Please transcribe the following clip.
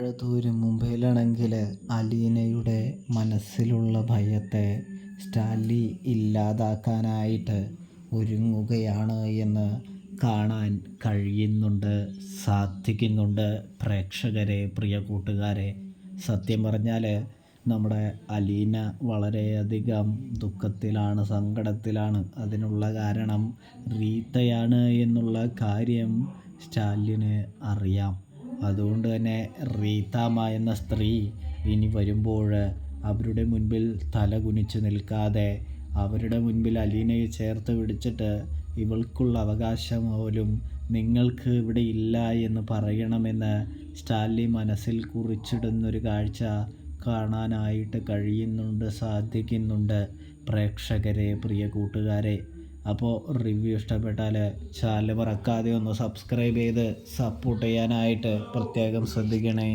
ദൂരെ മുംബൈയിലാണെങ്കിൽ അലീനയുടെ മനസ്സിലുള്ള ഭയത്തെ സ്റ്റാൻലി ഇല്ലാതാക്കാനായിട്ട് ഒരുങ്ങുകയാണ് എന്ന് കാണാൻ സാധിക്കുന്നുണ്ട് പ്രേക്ഷകരെ, പ്രിയ കൂട്ടുകാരെ. സത്യം പറഞ്ഞാൽ നമ്മുടെ അലീന വളരെയധികം ദുഃഖത്തിലാണ്, സങ്കടത്തിലാണ്. അതിനുള്ള കാരണം റീത്തയാണ് എന്നുള്ള കാര്യം സ്റ്റാലിന് അറിയാം. അതുകൊണ്ട് തന്നെ റീത്താമ്മ എന്ന സ്ത്രീ ഇനി വരുമ്പോൾ അവരുടെ മുൻപിൽ തല കുനിച്ച് നിൽക്കാതെ അവരുടെ മുൻപിൽ അലീനയെ ചേർത്ത് പിടിച്ചിട്ട് ഇവൾക്കുള്ള അവകാശം പോലും നിങ്ങൾക്ക് ഇവിടെ ഇല്ല എന്ന് പറയണമെന്ന് സ്റ്റാൻലി മനസ്സിൽ കുറിച്ചിടുന്നൊരു കാഴ്ച കാണാനായിട്ട് സാധിക്കുന്നുണ്ട് പ്രേക്ഷകരെ, പ്രിയ കൂട്ടുകാരെ. അപ്പോൾ റിവ്യൂ ഇഷ്ടപ്പെട്ടാൽ ചാനൽ മറക്കാതെ ഒന്ന് സബ്സ്ക്രൈബ് ചെയ്ത് സപ്പോർട്ട് ചെയ്യാനായിട്ട് പ്രത്യേകം ശ്രദ്ധിക്കണേ.